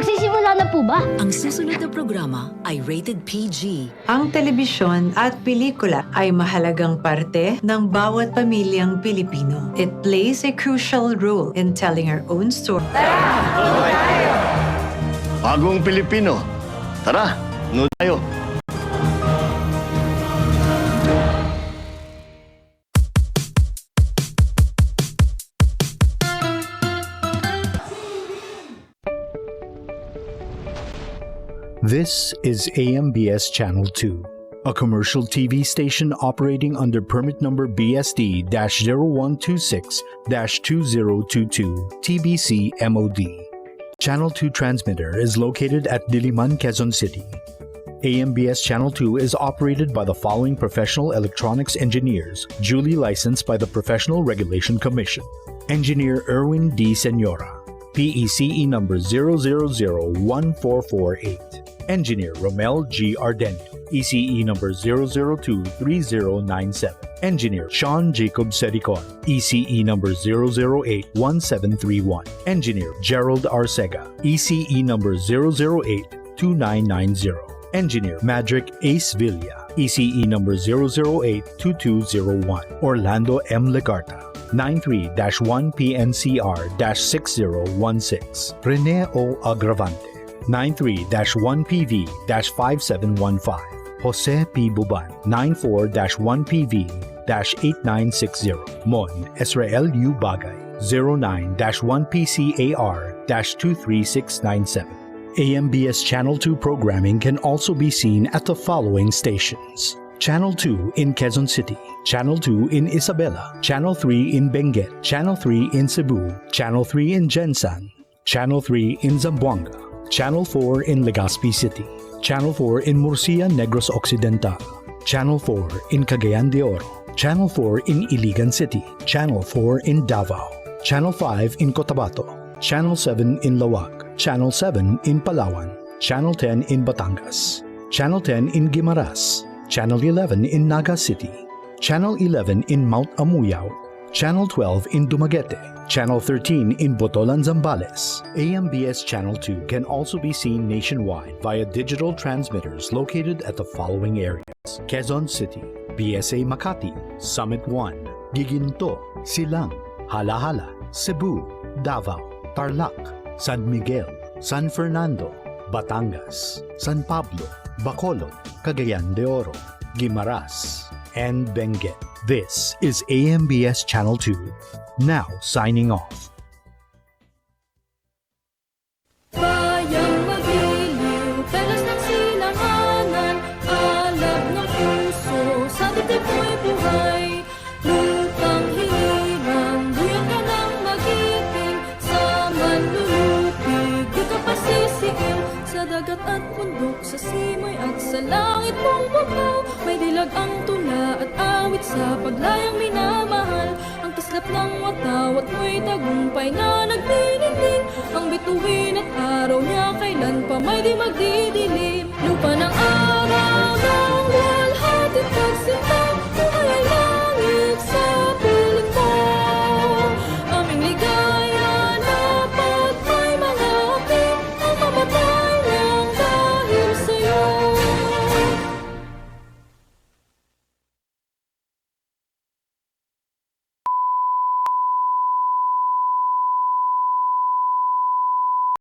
Magsisimula na po ba? Ang susunod na programa ay rated PG. Ang telebisyon at pelikula ay mahalagang parte ng bawat pamilyang Pilipino. It plays a crucial role in telling our own story. Bagong Pilipino. Tara, nood tayo. This is AMBS Channel 2, a commercial TV station operating under permit number BSD-0126-2022 TBC MOD. Channel 2 transmitter is located at Diliman, Quezon City. AMBS Channel 2 is operated by the following professional electronics engineers, duly licensed by the Professional Regulation Commission. Engineer Erwin D. Senora, PECE number 0001448. Engineer Romel G. Ardenio, ECE number 0023097. Engineer Sean Jacob Sericon, ECE number 0081731. Engineer Gerald Arcega, ECE number 0082990. Engineer Madrick Ace Villa, ECE number 0082201. Orlando M. Legarta, 93-1PNCR-6016. Rene O. Agravante, 93-1PV-5715. Jose P. Buban, 94-1PV-8960. Mon Israel U. Bagay, 09-1PCAR-23697. AMBS Channel 2 programming can also be seen at the following stations: Channel 2 in Quezon City, Channel 2 in Isabela, Channel 3 in Benguet, Channel 3 in Cebu, Channel 3 in Jensan, Channel 3 in Zamboanga, Channel 4 in Legazpi City, Channel 4 in Murcia, Negros Occidental, Channel 4 in Cagayan de Oro, Channel 4 in Iligan City, Channel 4 in Davao, Channel 5 in Cotabato, Channel 7 in Lawag, Channel 7 in Palawan, Channel 10 in Batangas, Channel 10 in Guimaras, Channel 11 in Naga City, Channel 11 in Mount Amuyao, Channel 12 in Dumaguete, Channel 13 in Botolan, Zambales. AMBS Channel 2 can also be seen nationwide via digital transmitters located at the following areas: Quezon City, BSA Makati, Summit 1, Giginto, Silang, Halahala, Cebu, Davao, Tarlac, San Miguel, San Fernando, Batangas, San Pablo, Bacolod, Cagayan de Oro, Guimaras, and Benguet. This is AMBS Channel 2. Now signing off. Bayang magiliw, pelas ng silanganan, alab ng puso, sa dibdib mo'y buhay. Lupang hirang, buyan ka ng magiting, sa manlulupig, di ka pasisiin. Sa dagat at bundok, sa simoy at sa langit mong bukaw, may dilag ang tula at awit sa paglayang minamahal. Ang taslap ng watawat mo'y tagumpay na nagdiningning, ang bituin at araw niya kailan pa may di magdidilim. Lupa ng